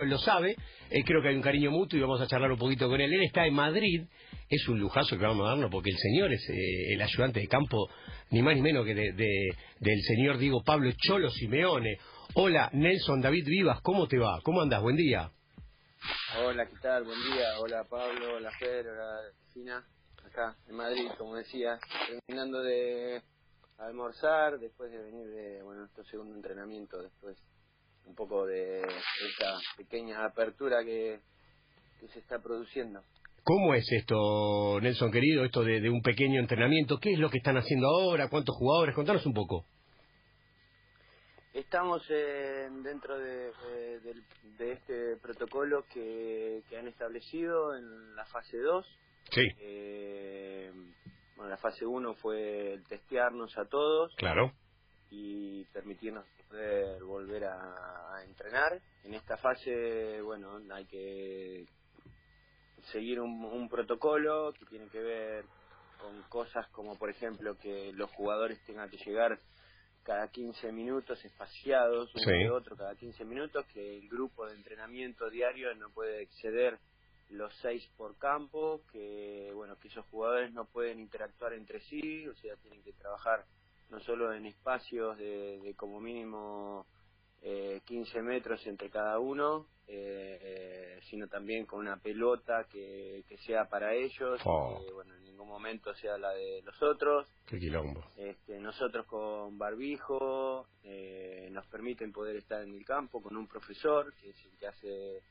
lo sabe, creo que hay un cariño mutuo y vamos a charlar un poquito con él. Él está en Madrid, es un lujazo que vamos a darnos porque el señor es el ayudante de campo, ni más ni menos que del señor Diego Pablo Cholo Simeone. Hola, Nelson David Vivas, ¿cómo te va? ¿Cómo andás? Buen día. Hola, ¿qué tal? Buen día. Hola Pablo, hola Fer, hola Fina. Acá en Madrid, como decía, terminando de almorzar, después de venir de, nuestro segundo entrenamiento, después un poco de esta pequeña apertura que se está produciendo. ¿Cómo es esto, Nelson querido, esto de un pequeño entrenamiento? ¿Qué es lo que están haciendo ahora? ¿Cuántos jugadores? Contanos un poco. Estamos dentro de este protocolo que han establecido en la fase 2. Sí. La fase 1 fue el testearnos a todos. Claro. Y permitirnos poder volver a entrenar. En esta fase, hay que seguir un protocolo que tiene que ver con cosas como, por ejemplo, que los jugadores tengan que llegar cada 15 minutos espaciados uno de otro cada 15 minutos, que el grupo de entrenamiento diario no puede exceder los 6 por campo, que esos jugadores no pueden interactuar entre sí, o sea, tienen que trabajar no solo en espacios de como mínimo 15 metros entre cada uno, sino también con una pelota que sea para ellos, que en ningún momento sea la de los otros. Qué quilombo. Nosotros con barbijo nos permiten poder estar en el campo con un profesor, que es el que hace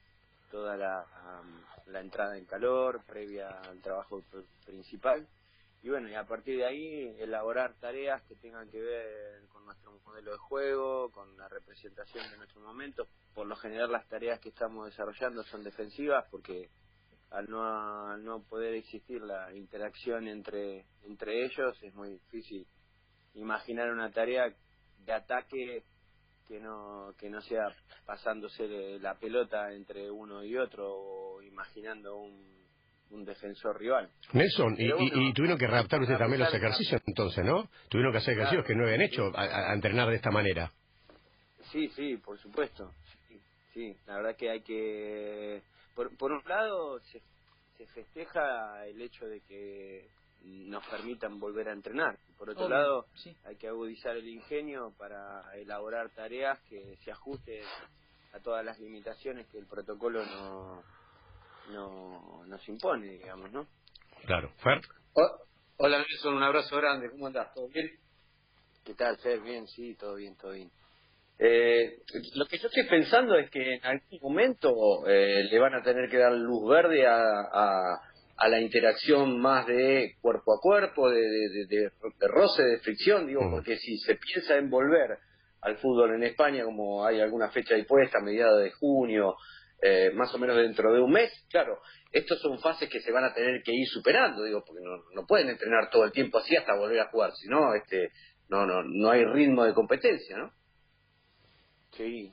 toda la entrada en calor previa al trabajo principal. Y a partir de ahí elaborar tareas que tengan que ver con nuestro modelo de juego, con la representación de nuestro momento. Por lo general las tareas que estamos desarrollando son defensivas, porque al no poder existir la interacción entre ellos, es muy difícil imaginar una tarea de ataque que no sea pasándose la pelota entre uno y otro, o imaginando un defensor rival. Nelson, y tuvieron que readaptar usted también los ejercicios entonces, ¿no? Tuvieron que hacer ejercicios que no habían hecho a entrenar de esta manera. Sí, por supuesto. Sí, la verdad que hay que... Por un lado, se festeja el hecho de que nos permitan volver a entrenar. Por otro lado, hay que agudizar el ingenio para elaborar tareas que se ajusten a todas las limitaciones que el protocolo nos impone, digamos, ¿no? Claro. ¿Fer? Hola Nelson, un abrazo grande, ¿cómo andás? ¿Todo bien? ¿Qué tal, Fer? Bien, sí, todo bien, todo bien. Lo que yo estoy pensando es que en algún momento le van a tener que dar luz verde a la interacción más de cuerpo a cuerpo, de roce, de fricción, digo, porque si se piensa en volver al fútbol en España, como hay alguna fecha dispuesta, a mediados de junio, más o menos dentro de un mes, claro, estos son fases que se van a tener que ir superando, digo, porque no pueden entrenar todo el tiempo así hasta volver a jugar, si no, no hay ritmo de competencia, ¿no? Sí.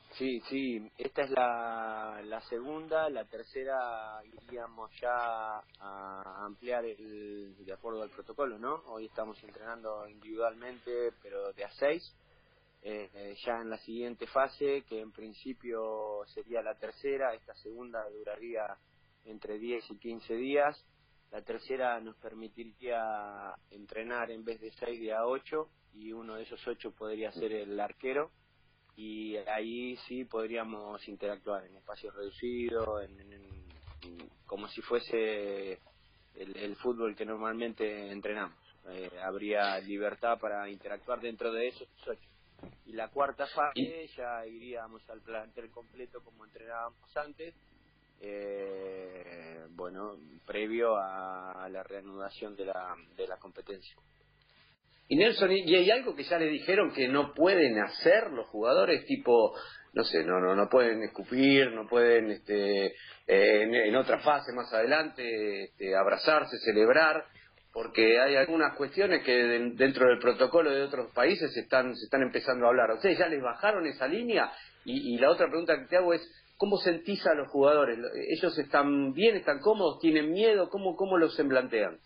Esta es la segunda. La tercera iríamos ya a ampliar de acuerdo al protocolo, ¿no? Hoy estamos entrenando individualmente, pero de a 6. Ya en la siguiente fase, que en principio sería la tercera, esta segunda duraría entre 10 y 15 días. La tercera nos permitiría entrenar en vez de 6 de a 8, y uno de esos 8 podría ser el arquero. Y ahí sí podríamos interactuar en espacios reducidos, como si fuese el fútbol que normalmente entrenamos. Habría libertad para interactuar dentro de esos 8. Y la cuarta fase ya iríamos al plantel completo como entrenábamos antes, previo a la reanudación de la competencia. Y Nelson, ¿y hay algo que ya le dijeron que no pueden hacer los jugadores? Tipo, no sé, no pueden escupir, no pueden en otra fase más adelante abrazarse, celebrar, porque hay algunas cuestiones que dentro del protocolo de otros países se están empezando a hablar. ¿Ustedes ya les bajaron esa línea? Y la otra pregunta que te hago es, ¿cómo sentís a los jugadores? ¿Ellos están bien, están cómodos, tienen miedo? ¿Cómo los plantean?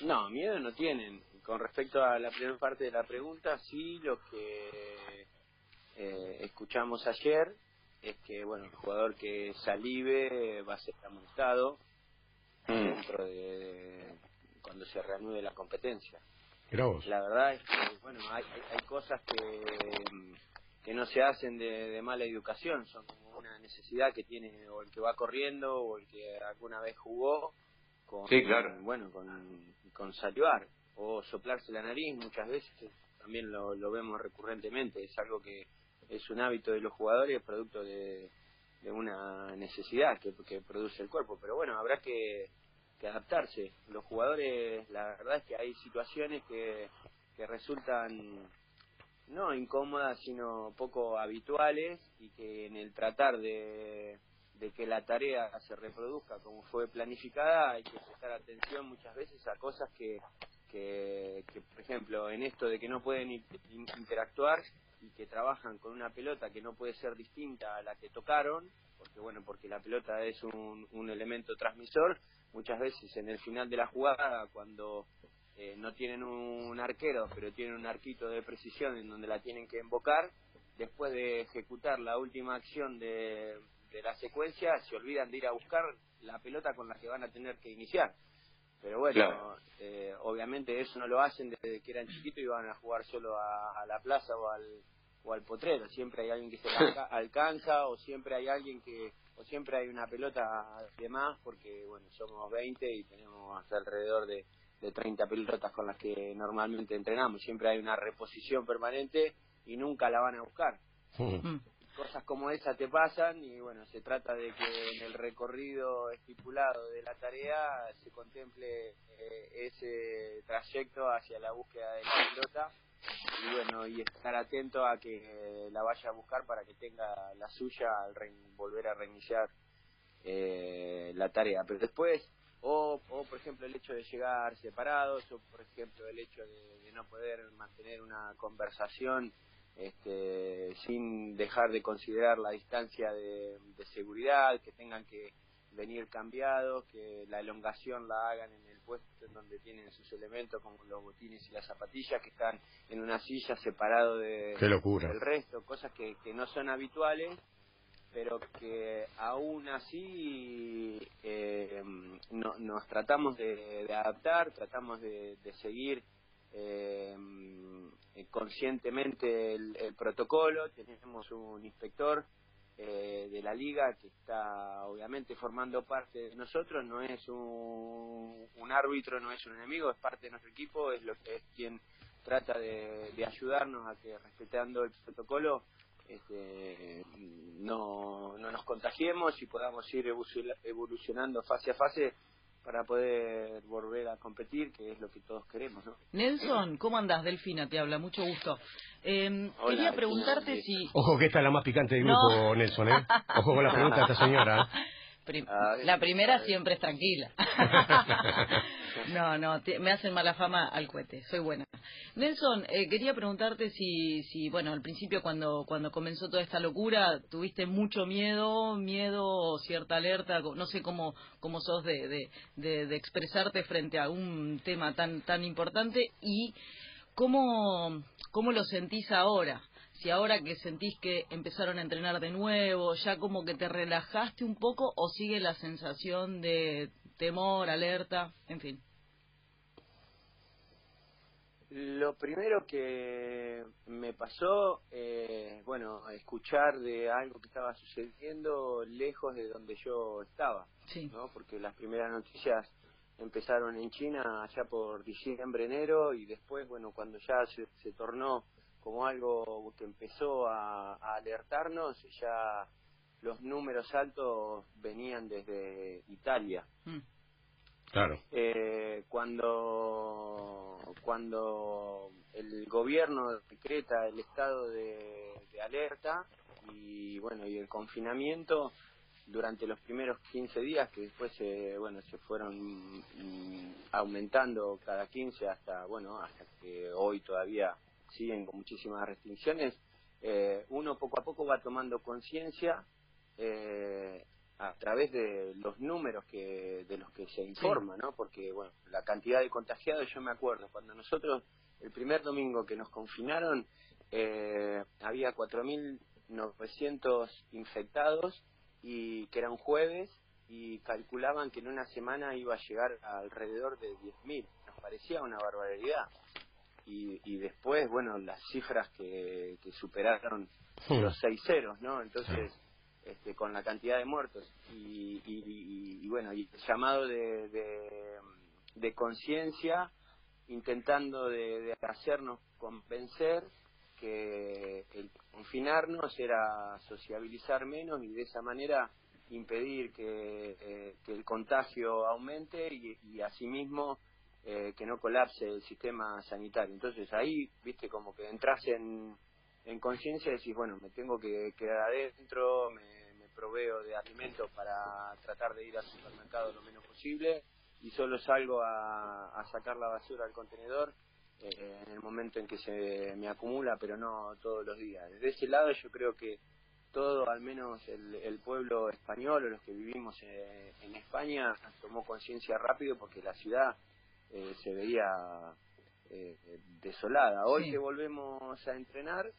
No, miedo no tienen. Con respecto a la primera parte de la pregunta, sí, lo que escuchamos ayer es que, bueno, el jugador que salive va a ser amonestado dentro de cuando se reanude la competencia. La verdad es que, bueno, hay cosas que no se hacen de mala educación, son como una necesidad que tiene o el que va corriendo o el que alguna vez jugó con, sí, claro. bueno, con salivar o soplarse la nariz. Muchas veces también lo vemos recurrentemente, es algo que es un hábito de los jugadores producto de una necesidad que produce el cuerpo, pero bueno, habrá que adaptarse. Los jugadores, la verdad es que hay situaciones que resultan no incómodas, sino poco habituales, y que en el tratar de que la tarea se reproduzca como fue planificada, hay que prestar atención muchas veces a cosas que por ejemplo, en esto de que no pueden interactuar y que trabajan con una pelota que no puede ser distinta a la que tocaron, porque la pelota es un elemento transmisor. Muchas veces en el final de la jugada, cuando no tienen un arquero, pero tienen un arquito de precisión en donde la tienen que embocar, después de ejecutar la última acción de la secuencia, se olvidan de ir a buscar la pelota con la que van a tener que iniciar. Pero bueno, claro. Obviamente eso no lo hacen desde que eran chiquitos y van a jugar solo a la plaza o al potrero. Siempre hay alguien que se la alcanza, o siempre hay alguien o siempre hay una pelota de más, porque bueno, somos 20 y tenemos hasta alrededor de 30 pelotas con las que normalmente entrenamos. Siempre hay una reposición permanente y nunca la van a buscar. Cosas como esa te pasan, y bueno, se trata de que en el recorrido estipulado de la tarea se contemple ese trayecto hacia la búsqueda de la pelota, y bueno, y estar atento a que la vaya a buscar para que tenga la suya al volver a reiniciar la tarea. Pero después, o por ejemplo el hecho de llegar separados, o por ejemplo el hecho de no poder mantener una conversación sin dejar de considerar la distancia de seguridad, que tengan que venir cambiados, que la elongación la hagan en el puesto en donde tienen sus elementos, como los botines y las zapatillas, que están en una silla separado del resto, cosas que no son habituales, pero que aún así nos tratamos de adaptar, tratamos de seguir conscientemente el protocolo. Tenemos un inspector de la liga que está obviamente formando parte de nosotros, no es un árbitro, no es un enemigo, es parte de nuestro equipo, es quien trata de ayudarnos a que, respetando el protocolo, no nos contagiemos y podamos ir evolucionando fase a fase para poder volver a competir, que es lo que todos queremos, ¿no? Nelson, ¿cómo andás? Delfina te habla, mucho gusto. Hola, quería preguntarte si... Ojo que esta es la más picante del grupo, Nelson, ¿eh? Ojo con la pregunta de esta señora. La primera siempre es tranquila. No, me hacen mala fama al cohete, soy buena. Nelson, quería preguntarte si, bueno, al principio cuando comenzó toda esta locura, tuviste mucho miedo, cierta alerta, no sé cómo sos de expresarte frente a un tema tan importante, y cómo lo sentís ahora. Si ahora que sentís que empezaron a entrenar de nuevo, ya como que te relajaste un poco, o sigue la sensación de temor, alerta, en fin. Lo primero que me pasó, bueno, escuchar de algo que estaba sucediendo lejos de donde yo estaba, sí, ¿no? Porque las primeras noticias empezaron en China allá por diciembre, enero, y después, bueno, cuando ya se tornó como algo que empezó a alertarnos, ya los números altos venían desde Italia. Claro. Cuando el gobierno decreta el estado de alerta y bueno, y el confinamiento durante los primeros 15 días, que después se fueron aumentando cada 15 hasta que hoy todavía siguen con muchísimas restricciones, uno poco a poco va tomando conciencia a través de los números de los que se informa, ¿no? Porque bueno, la cantidad de contagiados, yo me acuerdo cuando nosotros el primer domingo que nos confinaron, había 4.000 900 infectados, y que era un jueves, y calculaban que en una semana iba a llegar a alrededor de 10.000. Nos parecía una barbaridad. Y después, bueno, las cifras que superaron los 6 ceros, ¿no? Entonces, con la cantidad de muertos. Y bueno, y el llamado de conciencia, intentando de hacernos convencer que el confinarnos era sociabilizar menos y de esa manera impedir que el contagio aumente y asimismo que no colapse el sistema sanitario. Entonces ahí, viste, como que entras en conciencia y decís, bueno, me tengo que quedar adentro, me proveo de alimentos para tratar de ir al supermercado lo menos posible y solo salgo a sacar la basura al contenedor en el momento en que se me acumula, pero no todos los días. Desde ese lado yo creo que todo, al menos el pueblo español o los que vivimos en España, tomó conciencia rápido porque la ciudad se veía desolada. Hoy Sí. que volvemos a entrenar,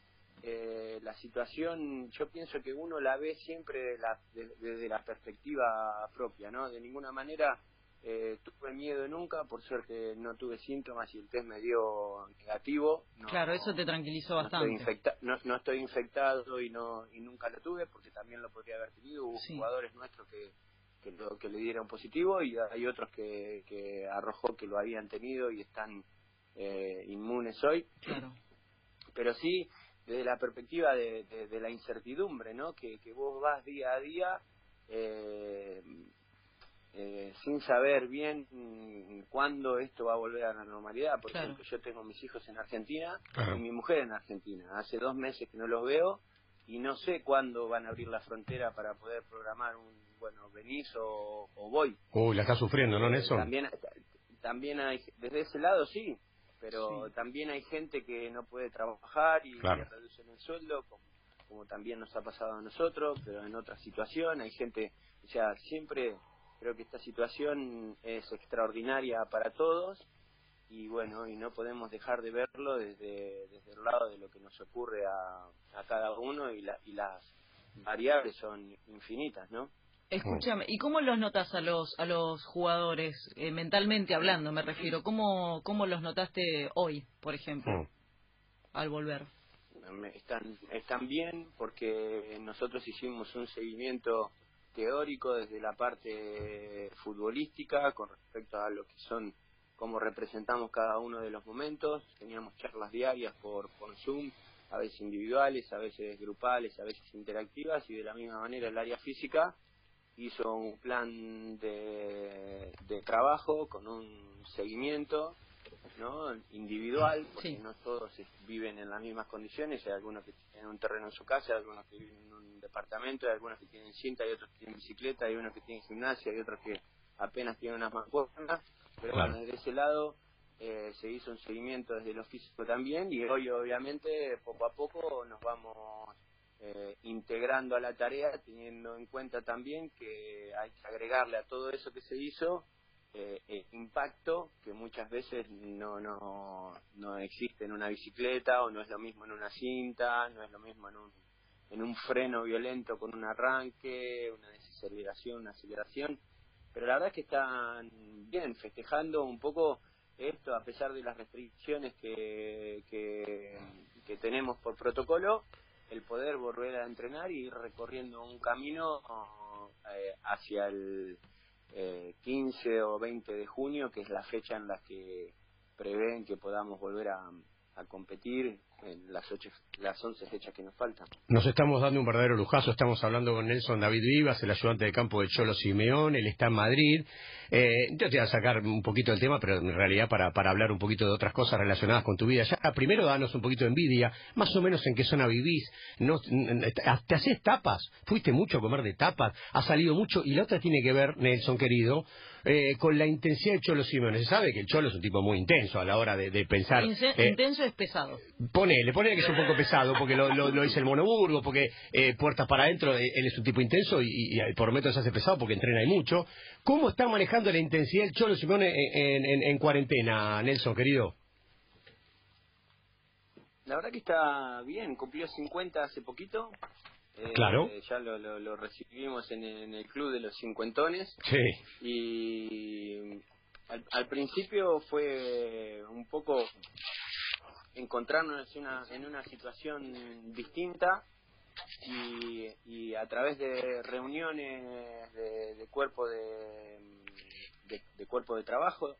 la situación, yo pienso que uno la ve siempre desde la perspectiva propia, ¿no? De ninguna manera tuve miedo nunca, por suerte no tuve síntomas y el test me dio negativo. Claro, eso te tranquilizó bastante. No estoy infectado y nunca lo tuve, porque también lo podría haber tenido. Hubo jugadores nuestros que le dieron positivo y hay otros que arrojó que lo habían tenido y están inmunes hoy. Claro. Pero sí, desde la perspectiva de la incertidumbre, ¿no? Que vos vas día a día sin saber bien cuándo esto va a volver a la normalidad. Por ejemplo, yo tengo mis hijos en Argentina y mi mujer en Argentina. Hace 2 meses que no los veo y no sé cuándo van a abrir la frontera para poder programar bueno, venís o voy. La está sufriendo, ¿no, Nelson? También hay, desde ese lado sí, pero también hay gente que no puede trabajar y le reducen el sueldo, como también nos ha pasado a nosotros, pero en otra situación. Hay gente, o sea, siempre creo que esta situación es extraordinaria para todos y bueno, y no podemos dejar de verlo desde el lado de lo que nos ocurre a cada uno y las variables son infinitas, ¿no? Escúchame, ¿y cómo los notas a los jugadores, mentalmente hablando, me refiero? ¿Cómo los notaste hoy, por ejemplo, al volver? Están bien porque nosotros hicimos un seguimiento teórico desde la parte futbolística con respecto a lo que son, cómo representamos cada uno de los momentos. Teníamos charlas diarias por Zoom, a veces individuales, a veces grupales, a veces interactivas, y de la misma manera el área física hizo un plan de trabajo con un seguimiento, ¿no? Individual, porque no todos viven en las mismas condiciones. Hay algunos que tienen un terreno en su casa, hay algunos que viven en un departamento, hay algunos que tienen cinta, hay otros que tienen bicicleta, hay unos que tienen gimnasia, hay otros que apenas tienen unas mancuernas. Pero bueno, desde ese lado se hizo un seguimiento desde lo físico también, y hoy obviamente poco a poco nos vamos integrando a la tarea, teniendo en cuenta también que hay que agregarle a todo eso que se hizo impacto que muchas veces no existe en una bicicleta, o no es lo mismo en una cinta, no es lo mismo en un freno violento con un arranque, una desaceleración, una aceleración. Pero la verdad es que están bien, festejando un poco esto a pesar de las restricciones que tenemos por protocolo, el poder volver a entrenar y ir recorriendo un camino hacia el 15 o 20 de junio, que es la fecha en la que prevén que podamos volver a competir en las 11 fechas que nos faltan. Nos estamos dando un verdadero lujazo. Estamos hablando con Nelson David Vivas, el ayudante de campo de Cholo Simeone. Él está en Madrid. Yo te voy a sacar un poquito del tema, pero en realidad para hablar un poquito de otras cosas relacionadas con tu vida. Ya, primero danos un poquito de envidia, más o menos en qué zona vivís. ¿Te haces tapas? ¿Fuiste mucho a comer de tapas? ¿Has salido mucho? Y la otra tiene que ver, Nelson querido, con la intensidad de Cholo Simeone. Se sabe que el Cholo es un tipo muy intenso a la hora de pensar. Intenso es pesado. Ponele que es un poco pesado, porque lo dice el Monoburgo, porque puertas para adentro, él es un tipo intenso y por momentos se hace pesado porque entrena y mucho. ¿Cómo está manejando la intensidad el Cholo Simeone en cuarentena, Nelson, querido? La verdad que está bien, cumplió 50 hace poquito. Claro. Ya lo recibimos en el club de los cincuentones. Sí. Y al principio fue un poco encontrarnos en una situación distinta y a través de reuniones de cuerpo de cuerpo de trabajo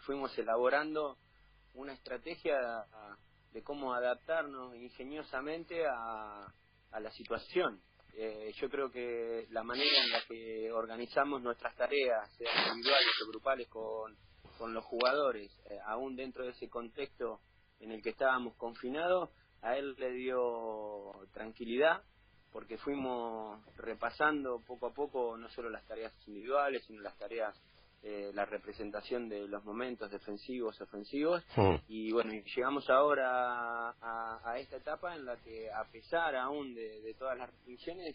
fuimos elaborando una estrategia de cómo adaptarnos ingeniosamente a la situación. Yo creo que la manera en la que organizamos nuestras tareas, sean individuales o grupales con los jugadores, aún dentro de ese contexto en el que estábamos confinados, a él le dio tranquilidad, porque fuimos repasando poco a poco no solo las tareas individuales, sino las tareas, la representación de los momentos defensivos, ofensivos, y bueno, llegamos ahora a esta etapa en la que, a pesar aún de todas las restricciones,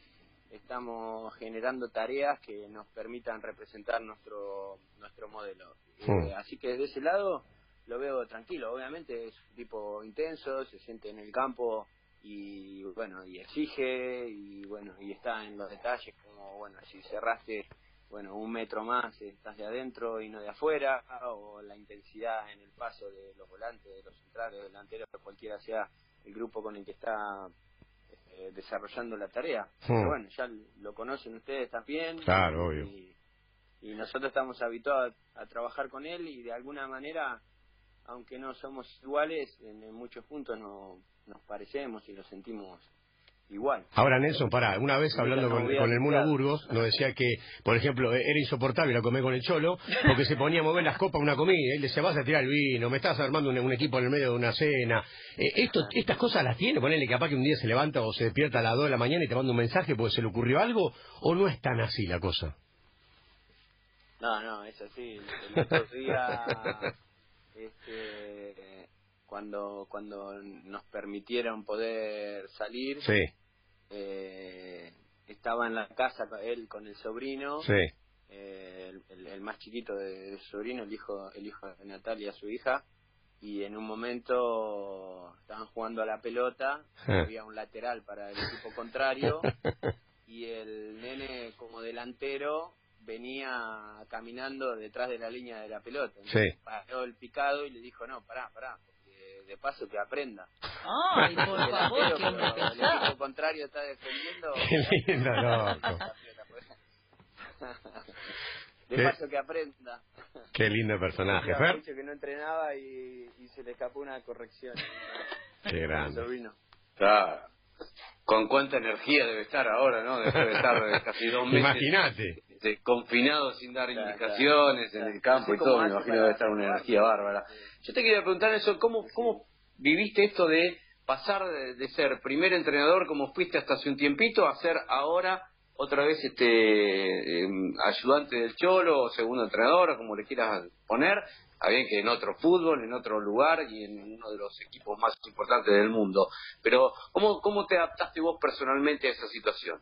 estamos generando tareas que nos permitan representar nuestro modelo. Así que de ese lado lo veo tranquilo. Obviamente es un tipo intenso, se siente en el campo y bueno, y exige y bueno, y está en los detalles, como bueno, si cerraste 1 metro más estás de adentro y no de afuera, o la intensidad en el paso de los volantes, de los centrales, delanteros, cualquiera sea el grupo con el que está desarrollando la tarea. Pero bueno, ya lo conocen ustedes también. Claro, obvio. Y nosotros estamos habituados a trabajar con él, y de alguna manera, aunque no somos iguales, en muchos puntos nos parecemos y lo sentimos igual. Ahora, Nelson, pará, una vez hablando con el Muno Burgos, nos decía que, por ejemplo, era insoportable ir a comer con el Cholo, porque se ponía a mover las copas una comida, él decía, vas a tirar el vino, me estás armando un equipo en el medio de una cena. ¿Estas cosas las tiene? Ponele, capaz que un día se levanta o se despierta a las 2 de la mañana y te manda un mensaje porque se le ocurrió algo, ¿o no es tan así la cosa? No, es así. El otro día, cuando nos permitieron poder salir, sí, estaba en la casa él con el sobrino, sí, el más chiquito de su sobrino, el hijo de Natalia, su hija, y en un momento estaban jugando a la pelota, había un lateral para el equipo contrario, y el nene como delantero venía caminando detrás de la línea de la pelota. Entonces, sí, paró el picado y le dijo, no, pará, porque de paso que aprenda. Ay, por favor, qué hombre el pesado. equipo contrario está defendiendo. Qué lindo, loco. De paso que aprenda. Qué lindo personaje, Había Fer. dicho que no entrenaba y se le escapó una corrección. Qué grande. Sobrino. Claro. Con cuánta energía debe estar ahora, ¿no? Después de estar casi 2 meses. Imagínate. Confinado sin dar indicaciones en el campo y todo, me imagino debe estar una energía bárbara. Yo te quería preguntar eso, ¿cómo viviste esto de pasar de ser primer entrenador como fuiste hasta hace un tiempito a ser ahora otra vez ayudante del Cholo o segundo entrenador, o como le quieras poner, a bien que en otro fútbol, en otro lugar y en uno de los equipos más importantes del mundo? Pero ¿cómo te adaptaste vos personalmente a esa situación?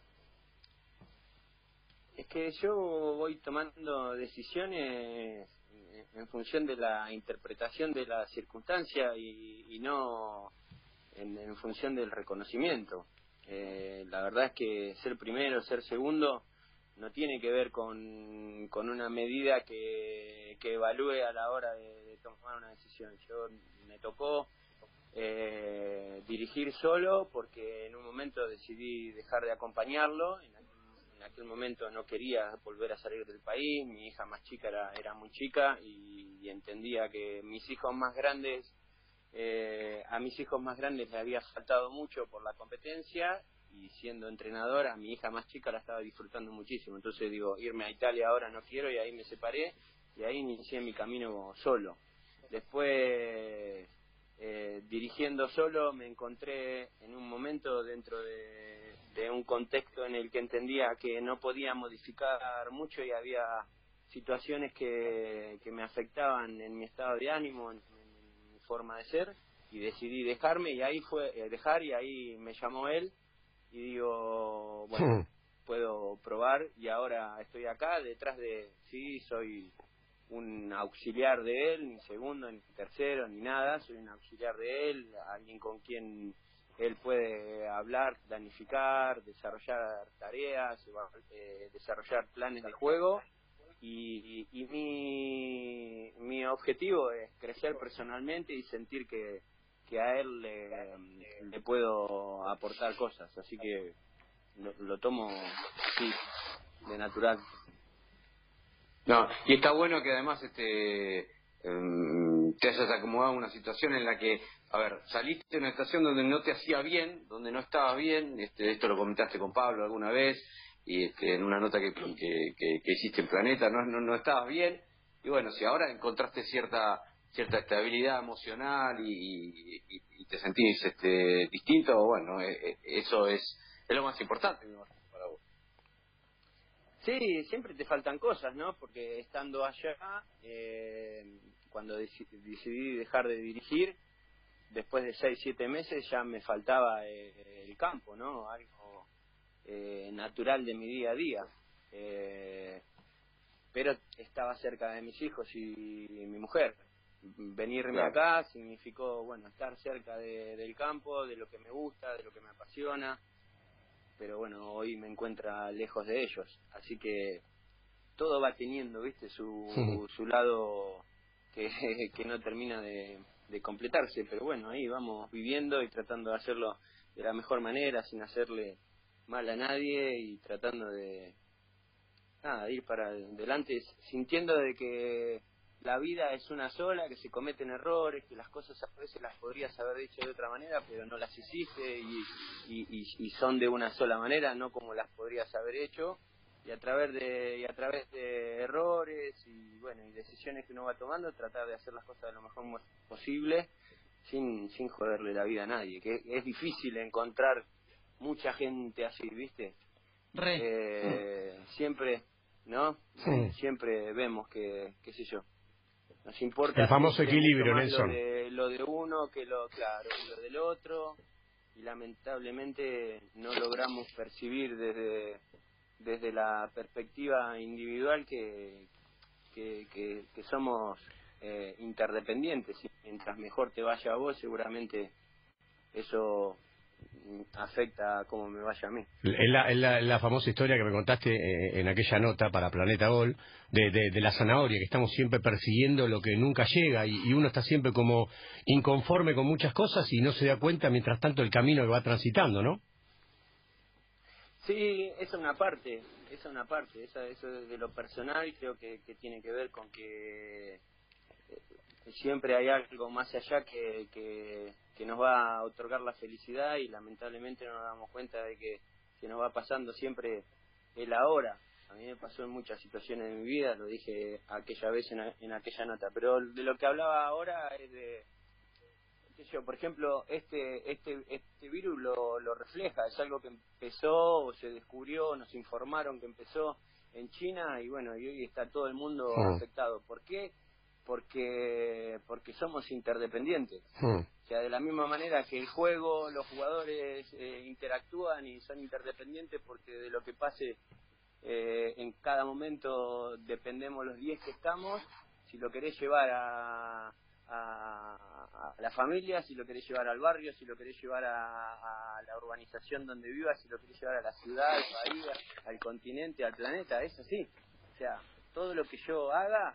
Es que yo voy tomando decisiones en función de la interpretación de la circunstancia y no en función del reconocimiento. La verdad es que ser primero, ser segundo, no tiene que ver con una medida que evalúe a la hora de tomar una decisión. Yo me tocó dirigir solo porque en un momento decidí dejar de acompañarlo. En aquel momento no quería volver a salir del país, mi hija más chica era muy chica y entendía que mis hijos más grandes, a mis hijos más grandes le había faltado mucho por la competencia, y siendo entrenador a mi hija más chica la estaba disfrutando muchísimo. Entonces digo, irme a Italia ahora no quiero, y ahí me separé y ahí inicié mi camino solo. Después dirigiendo solo me encontré en un momento dentro de un contexto en el que entendía que no podía modificar mucho y había situaciones que me afectaban en mi estado de ánimo, en mi forma de ser, y decidí dejarme, y ahí fue dejar, y ahí me llamó él y digo, bueno, puedo probar, y ahora estoy acá detrás de, sí, soy un auxiliar de él, ni segundo, ni tercero, ni nada. Soy un auxiliar de él, alguien con quien él puede hablar, planificar, desarrollar tareas, desarrollar planes de juego. Y mi objetivo es crecer personalmente y sentir que a él le puedo aportar cosas. Así que lo tomo, sí, de natural. No, y está bueno que además te hayas acomodado en una situación en la que, a ver, saliste de una situación donde no te hacía bien, donde no estabas bien, esto lo comentaste con Pablo alguna vez, y en una nota que hiciste en Planeta, no estabas bien, y bueno, si ahora encontraste cierta estabilidad emocional y te sentís distinto, bueno, eso es lo más importante, me imagino, para vos. Sí, siempre te faltan cosas, ¿no? Porque estando allá, cuando decidí dejar de dirigir, después de 6-7 meses ya me faltaba el campo, ¿no? Algo natural de mi día a día. Pero estaba cerca de mis hijos y mi mujer. Venirme acá significó, bueno, estar cerca del campo, de lo que me gusta, de lo que me apasiona. Pero bueno, hoy me encuentra lejos de ellos, así que todo va teniendo, viste, su lado que no termina de completarse, pero bueno, ahí vamos viviendo y tratando de hacerlo de la mejor manera, sin hacerle mal a nadie y tratando de ir para adelante, sintiendo de que la vida es una sola, que se cometen errores, que las cosas a veces las podrías haber hecho de otra manera, pero no las hiciste y son de una sola manera, no como las podrías haber hecho, y a través de errores y bueno, y decisiones que uno va tomando, tratar de hacer las cosas de lo mejor posible, sin joderle la vida a nadie, que es difícil encontrar mucha gente así, ¿viste? Siempre, ¿no? Sí. Siempre vemos que, qué sé yo, nos importa el famoso equilibrio, más Nelson. lo de uno que lo del otro, y lamentablemente no logramos percibir desde la perspectiva individual que somos interdependientes, y mientras mejor te vaya a vos, seguramente eso afecta a cómo me vaya a mí. La famosa historia que me contaste en aquella nota para Planeta Gol de la zanahoria, que estamos siempre persiguiendo lo que nunca llega y uno está siempre como inconforme con muchas cosas y no se da cuenta mientras tanto el camino que va transitando, ¿no? Sí, esa es una parte, eso de lo personal creo que tiene que ver con que siempre hay algo más allá que nos va a otorgar la felicidad, y lamentablemente no nos damos cuenta de que nos va pasando siempre el ahora. A mí me pasó en muchas situaciones de mi vida, lo dije aquella vez en aquella nota, pero de lo que hablaba ahora es de, qué sé yo, por ejemplo, este virus lo refleja, es algo que empezó o se descubrió, nos informaron que empezó en China, y bueno, y hoy está todo el mundo afectado. ¿Por qué? Porque somos interdependientes. O sea, de la misma manera que el juego, los jugadores interactúan y son interdependientes, porque de lo que pase en cada momento dependemos los 10 que estamos. Si lo querés llevar a la familia, si lo querés llevar al barrio, si lo querés llevar a la urbanización donde vivas, si lo querés llevar a la ciudad, al país, al continente, al planeta, es así. O sea, todo lo que yo haga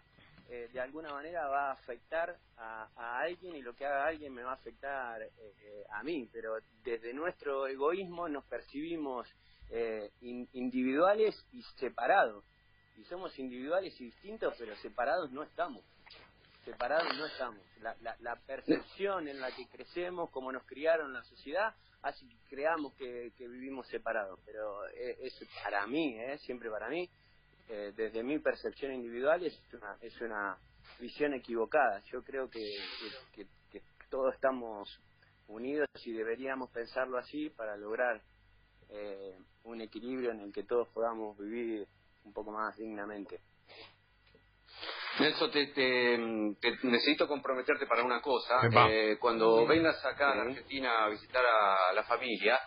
de alguna manera va a afectar a alguien, y lo que haga alguien me va a afectar a mí, pero desde nuestro egoísmo nos percibimos individuales y separados, y somos individuales y distintos, pero separados no estamos. La percepción en la que crecemos, como nos criaron la sociedad, hace que creamos que vivimos separados, pero es para mí, siempre para mí, desde mi percepción individual es una visión equivocada. Yo creo que todos estamos unidos y deberíamos pensarlo así para lograr un equilibrio en el que todos podamos vivir un poco más dignamente. Nelson, te necesito comprometerte para una cosa. Cuando vengas acá a la Argentina a visitar a la familia,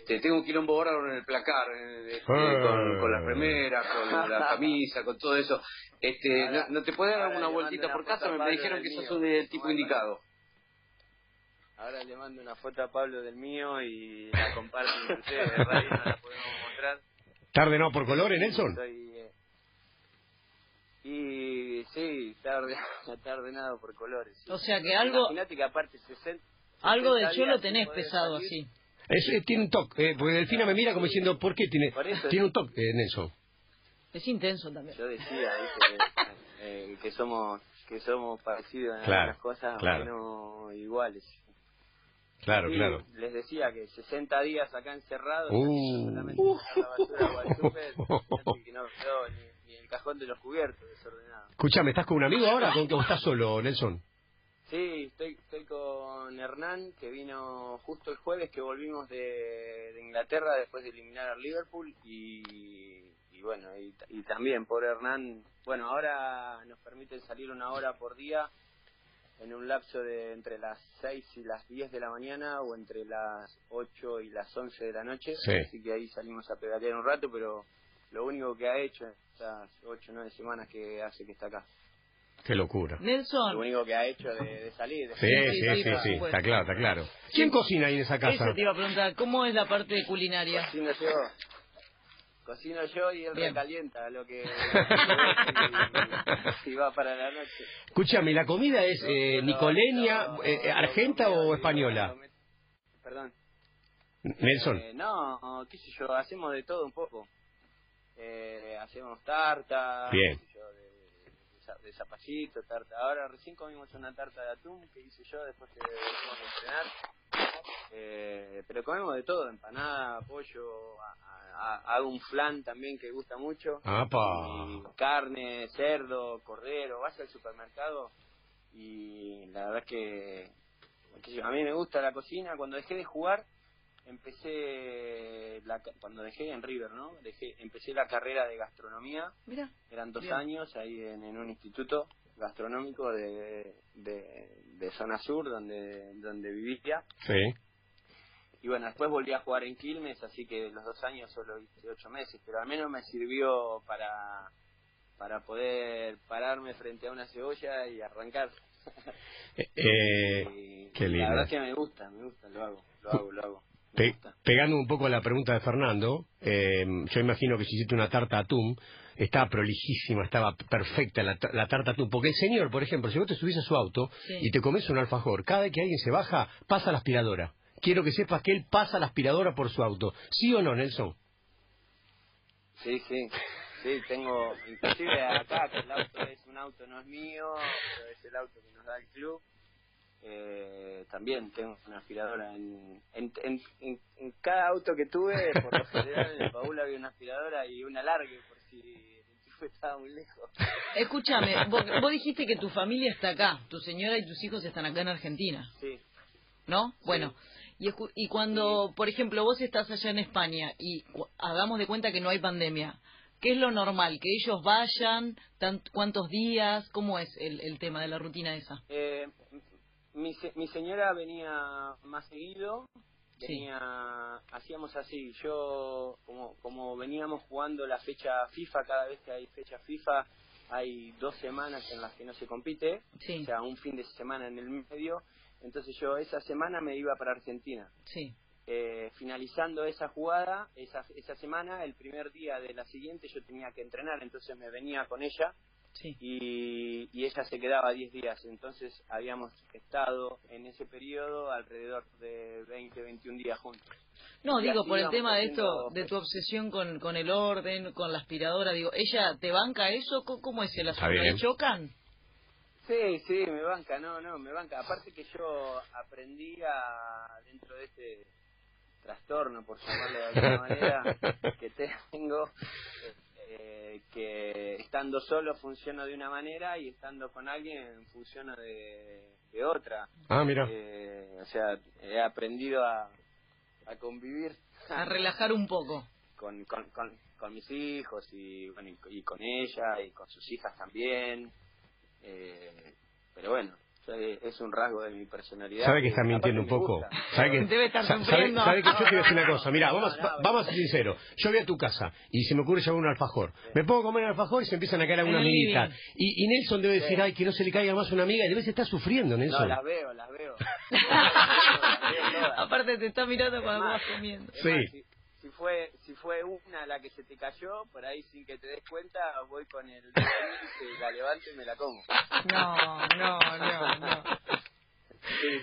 tengo un quilombo bárbaro en el placar, con las remeras, con la camisa, con todo eso. ¿No te puedes dar alguna vueltita por casa? Me dijeron que sos el tipo indicado. Ahora le mando una foto a Pablo del mío y la comparten ustedes, de radio no la podemos mostrar. ¿Está ordenado por colores, Nelson? Y sí, está ordenado por colores. Sí. O sea que algo... Imagínate que aparte 60 algo de Cholo tenés pesado así. Tiene un toque, porque Delfina me mira como diciendo, ¿por qué tiene un toque, Nelson? Es intenso también. Yo decía que somos parecidos en algunas cosas, no iguales. Claro, y claro. Les decía que 60 días acá encerrados, solamente la basura o al súper, que no quedó ni el cajón de los cubiertos desordenado. Escuchame, ¿estás con un amigo ahora o estás solo, Nelson? Sí, estoy con Hernán, que vino justo el jueves, que volvimos de Inglaterra después de eliminar al Liverpool, y bueno, y también por Hernán, bueno, ahora nos permiten salir 1 hora por día, en un lapso de entre las 6 y las 10 de la mañana, o entre las 8 y las 11 de la noche, sí. Así que ahí salimos a pedalear un rato, pero lo único que ha hecho en estas 8 o 9 semanas que hace que está acá. Qué locura. Nelson. Lo único que ha hecho de salir. Sí, está claro. ¿Quién cocina ahí en esa casa? Eso te iba a preguntar, ¿cómo es la parte culinaria? Cocino yo y él recalienta lo que si va para la noche. Escúchame, ¿la comida es nicoleña, argenta o española? Perdón. Nelson. No, qué sé yo, hacemos de todo un poco. Hacemos tarta, bien. Qué sé yo, de zapallito, tarta. Ahora recién comimos una tarta de atún que hice yo después que volvimos a entrenar. Pero comemos de todo, empanada, pollo, hago un flan también que gusta mucho. Y carne, cerdo, cordero, vas al supermercado y la verdad es que a mí me gusta la cocina. Cuando dejé de jugar, cuando dejé en River, ¿no? Empecé la carrera de gastronomía. Mira. Eran 2 años ahí en un instituto gastronómico de zona sur donde vivía. Sí. Y bueno, después volví a jugar en Quilmes, así que los 2 años solo hice 8 meses, pero al menos me sirvió para poder pararme frente a una cebolla y arrancar. Qué lindo. La verdad es que me gusta, lo hago. Pegando un poco a la pregunta de Fernando, yo imagino que si hiciste una tarta de atún, estaba prolijísima, estaba perfecta la tarta de atún, porque el señor, por ejemplo, si vos te subís a su auto y te comes un alfajor, cada vez que alguien se baja, pasa la aspiradora. Quiero que sepas que él pasa la aspiradora por su auto. ¿Sí o no, Nelson? Sí, tengo, inclusive acá, que el auto es un auto, no es mío, pero es el auto que nos da el club. También tengo una aspiradora en cada auto que tuve, por lo general en el baúl había una aspiradora y una largue por si el enchufe estaba muy lejos. Escúchame, vos dijiste que tu familia está acá, tu señora y tus hijos están acá en Argentina. Sí. ¿No? Bueno, y cuando, por ejemplo, vos estás allá en España y hagamos de cuenta que no hay pandemia, ¿qué es lo normal? ¿Que ellos vayan? ¿Cuántos días? ¿Cómo es el tema de la rutina esa? Mi señora venía más seguido, hacíamos así, yo como veníamos jugando la fecha FIFA, cada vez que hay fecha FIFA hay 2 semanas en las que no se compite, o sea, un fin de semana en el medio, entonces yo esa semana me iba para Argentina. Finalizando esa jugada, esa semana, el primer día de la siguiente yo tenía que entrenar, entonces me venía con ella. Y ella se quedaba 10 días, entonces habíamos estado en ese periodo alrededor de 20-21 días juntos. No, digo, por el tema de esto, de tu obsesión con el orden, con la aspiradora, digo, ¿ella te banca eso? ¿Cómo es el asunto? ¿Le chocan? Sí, me banca, me banca. Aparte que yo aprendí dentro de este trastorno, por llamarlo de alguna manera, que tengo... que estando solo funciona de una manera y estando con alguien funciona de otra. Mira. O sea, he aprendido a convivir. A relajar un poco. Con mis hijos y con ella y con sus hijas también. Pero bueno, Es un rasgo de mi personalidad. ¿Sabe que está mintiendo un poco? ¿Sabe que, debe estar sufriendo? ¿Sabe que yo te voy a decir una cosa? Mira, vamos a ser sinceros. Yo voy a tu casa y se me ocurre llevar un alfajor. Me pongo a comer el alfajor y se empiezan a caer algunas amiguitas. Y Nelson debe decir, ay, que no se le caiga más una amiga. Y debe estar sufriendo, Nelson. No, las veo. Las veo Aparte te está mirando cuando vas comiendo. Sí. Si fue una la que se te cayó, por ahí sin que te des cuenta, voy con el y la levanto y me la como. No.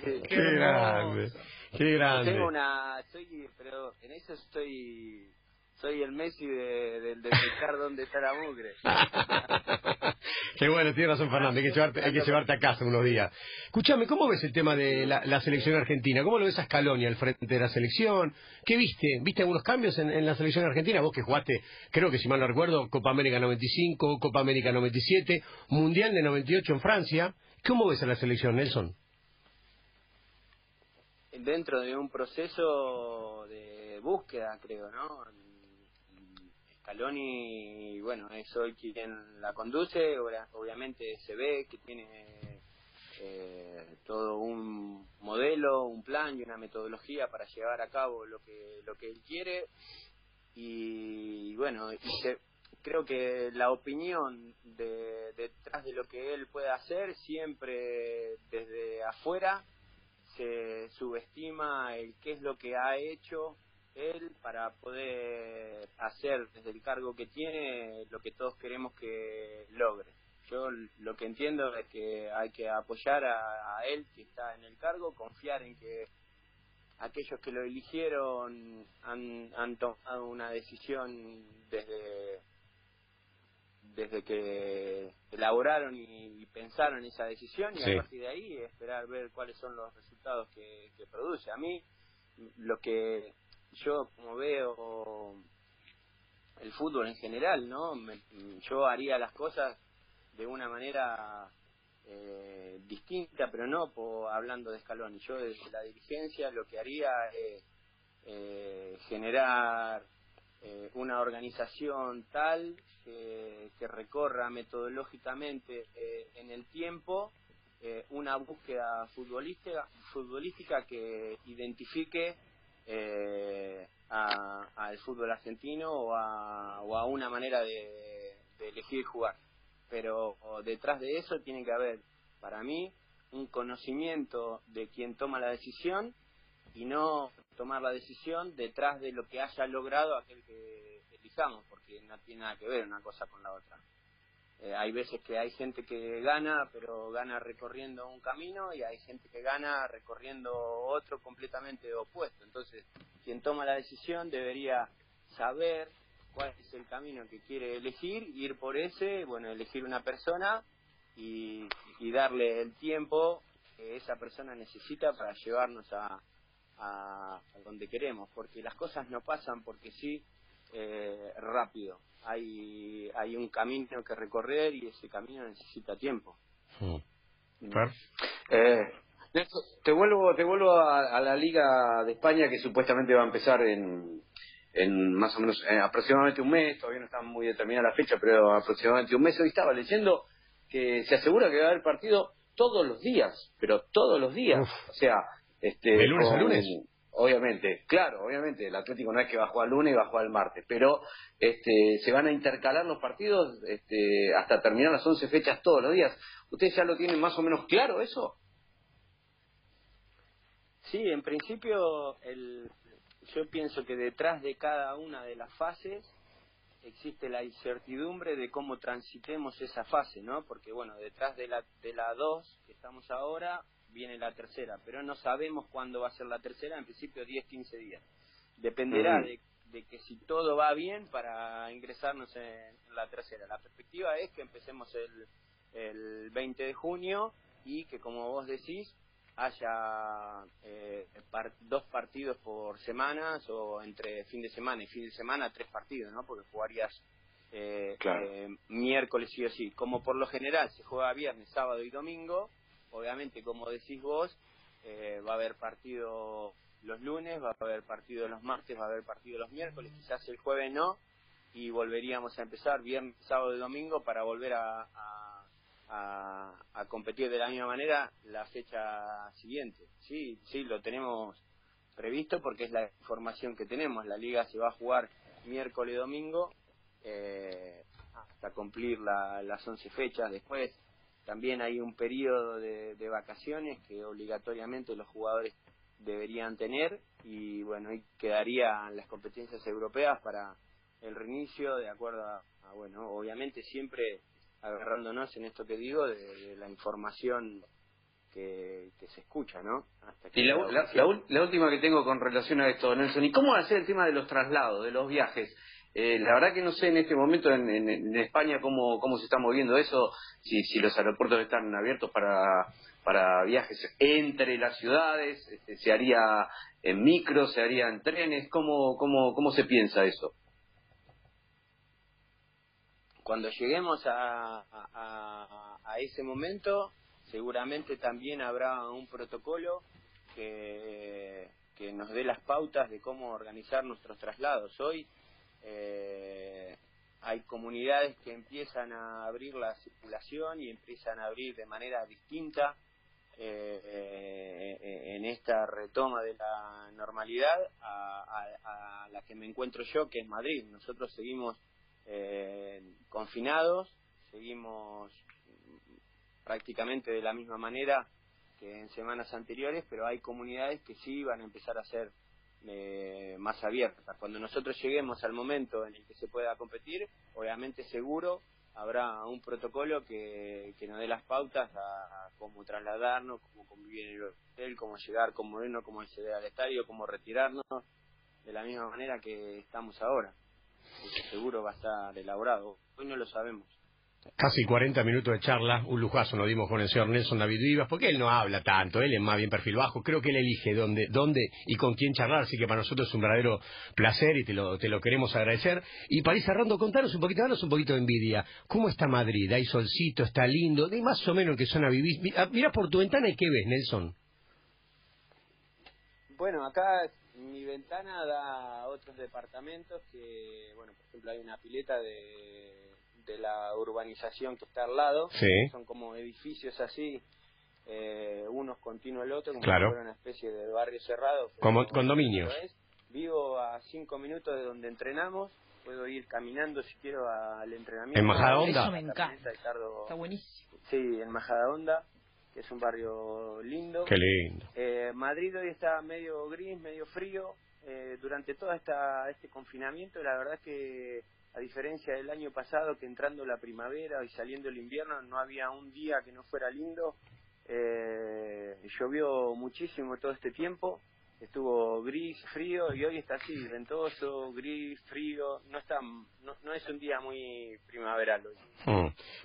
Sí. Qué grande. Qué grande. Pero en eso soy el Messi de buscar dónde está la mugre. Qué bueno, tiene razón Fernando, hay que llevarte a casa unos días. Escuchame, ¿cómo ves el tema de la selección argentina? ¿Cómo lo ves a Scaloni al frente de la selección? ¿Qué viste? ¿Viste algunos cambios en la selección argentina? Vos que jugaste, creo que si mal no recuerdo, Copa América 95, Copa América 97, Mundial de 98 en Francia. ¿Cómo ves a la selección, Nelson? Dentro de un proceso de búsqueda, creo, ¿no? Scaloni, bueno, es hoy quien la conduce, obviamente se ve que tiene todo un modelo, un plan y una metodología para llevar a cabo lo que él quiere, y bueno, creo que la opinión detrás de lo que él puede hacer, siempre desde afuera se subestima qué es lo que ha hecho él para poder hacer desde el cargo que tiene lo que todos queremos que logre. Yo lo que entiendo es que hay que apoyar a él que está en el cargo, confiar en que aquellos que lo eligieron han tomado una decisión desde que elaboraron y pensaron esa decisión, y a partir de ahí esperar ver cuáles son los resultados que produce. A mí, lo que yo como veo el fútbol en general, ¿no? Yo haría las cosas de una manera distinta, pero no hablando de Scaloni. Yo desde la dirigencia lo que haría es generar una organización tal que recorra metodológicamente en el tiempo una búsqueda futbolística que identifique al fútbol argentino o a una manera de elegir jugar. Pero detrás de eso tiene que haber, para mí, un conocimiento de quien toma la decisión, y no tomar la decisión detrás de lo que haya logrado aquel que elijamos, porque no tiene nada que ver una cosa con la otra. Hay veces que hay gente que gana, pero gana recorriendo un camino, y hay gente que gana recorriendo otro completamente opuesto. Entonces, quien toma la decisión debería saber cuál es el camino que quiere elegir, ir por ese, bueno, elegir una persona y darle el tiempo que esa persona necesita para llevarnos a donde queremos, porque las cosas no pasan porque sí rápido. Hay un camino que recorrer, y ese camino necesita tiempo. Te vuelvo a la Liga de España, que supuestamente va a empezar en más o menos aproximadamente un mes. Todavía no está muy determinada la fecha, pero aproximadamente un mes. Hoy estaba leyendo que se asegura que va a haber partido todos los días, pero todos los días. O sea, ¿de lunes a lunes? Obviamente, el Atlético no es que va a jugar el lunes y va a jugar el martes, pero se van a intercalar los partidos hasta terminar las 11 fechas todos los días. ¿Ustedes ya lo tienen más o menos claro eso? Sí, en principio yo pienso que detrás de cada una de las fases existe la incertidumbre de cómo transitemos esa fase, ¿no? Porque bueno, detrás de la 2 que estamos ahora viene la tercera, pero no sabemos cuándo va a ser la tercera, en principio 10-15 días. Dependerá de que si todo va bien para ingresarnos en la tercera. La perspectiva es que empecemos el 20 de junio y que, como vos decís, haya 2 partidos por semanas, o entre fin de semana y fin de semana 3 partidos, ¿no? Porque jugarías miércoles sí o sí. Como por lo general se juega viernes, sábado y domingo, obviamente, como decís vos, va a haber partido los lunes, va a haber partido los martes, va a haber partido los miércoles, quizás el jueves no, y volveríamos a empezar viernes, sábado y domingo para volver a a competir de la misma manera la fecha siguiente. Sí, lo tenemos previsto porque es la información que tenemos. La liga se va a jugar miércoles y domingo hasta cumplir las 11 fechas. Después también hay un periodo de vacaciones que obligatoriamente los jugadores deberían tener, y bueno, ahí quedarían las competencias europeas para el reinicio, de acuerdo a bueno, obviamente siempre agarrándonos en esto que digo de la información que se escucha, ¿no? Hasta que y la última que tengo con relación a esto, Nelson, ¿y cómo va a ser el tema de los traslados, de los viajes? La verdad que no sé en este momento en España cómo se está moviendo eso, si los aeropuertos están abiertos para viajes entre las ciudades, se haría en micros, se haría en trenes, ¿cómo se piensa eso? Cuando lleguemos a ese momento, seguramente también habrá un protocolo que nos dé las pautas de cómo organizar nuestros traslados. Hoy hay comunidades que empiezan a abrir la circulación y empiezan a abrir de manera distinta en esta retoma de la normalidad a la que me encuentro yo, que es Madrid. Nosotros seguimos confinados, seguimos prácticamente de la misma manera que en semanas anteriores, pero hay comunidades que sí van a empezar a ser más abiertas. Cuando nosotros lleguemos al momento en el que se pueda competir, obviamente seguro habrá un protocolo que nos dé las pautas a cómo trasladarnos, cómo convivir en el hotel, cómo llegar, cómo irnos, cómo acceder al estadio, cómo retirarnos, de la misma manera que estamos ahora. Eso seguro va a estar elaborado. Hoy no lo sabemos. Casi 40 minutos de charla, un lujazo nos dimos con el señor Nelson David Vivas, porque él no habla tanto, él es más bien perfil bajo, creo que él elige dónde y con quién charlar, así que para nosotros es un verdadero placer y te lo queremos agradecer. Y para ir cerrando, danos un poquito de envidia. ¿Cómo está Madrid? ¿Hay solcito? ¿Está lindo? ¿De más o menos en qué zona vivís? Mirá por tu ventana y ¿qué ves, Nelson? Bueno, acá mi ventana da a otros departamentos que, bueno, por ejemplo hay una pileta de la urbanización que está al lado, sí. Son como edificios así, unos continuos al otro, como claro. si fuera una especie de barrio cerrado. Como condominios. Vivo a 5 minutos de donde entrenamos, puedo ir caminando si quiero al entrenamiento. ¿En Majadahonda? Eso me encanta, está buenísimo. Sí, en Majadahonda, que es un barrio lindo. Qué lindo. Madrid hoy está medio gris, medio frío. Durante todo este confinamiento, la verdad es que a diferencia del año pasado, que entrando la primavera y saliendo el invierno no había un día que no fuera lindo. Llovió muchísimo todo este tiempo, estuvo gris, frío, y hoy está así, ventoso, gris, frío. No es un día muy primaveral hoy.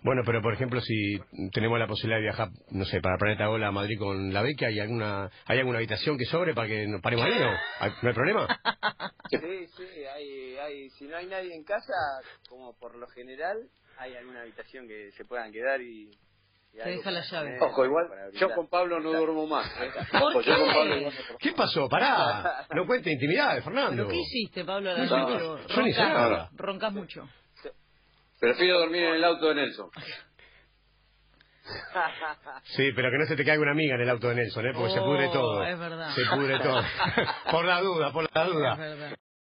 Bueno, pero por ejemplo, si tenemos la posibilidad de viajar, no sé, para Planeta Ola a Madrid con la beca, ¿hay alguna habitación que sobre para que nos paremos ahí? ¿No hay problema? Sí, hay. Si no hay nadie en casa, como por lo general, hay alguna habitación que se puedan quedar y se deja la llave. Ojo, igual, yo con Pablo no duermo más. ¿Por qué? Yo con Pablo no... ¿Qué pasó? Pará, no cuente intimidades, Fernando. ¿Pero qué hiciste, Pablo? A la No, noche? yo ni sé nada. Roncás mucho. Prefiero dormir en el auto de Nelson. Sí, pero que no se te caiga una amiga en el auto de Nelson, porque se pudre todo. Es verdad. Se pudre todo. Por la duda. Es verdad.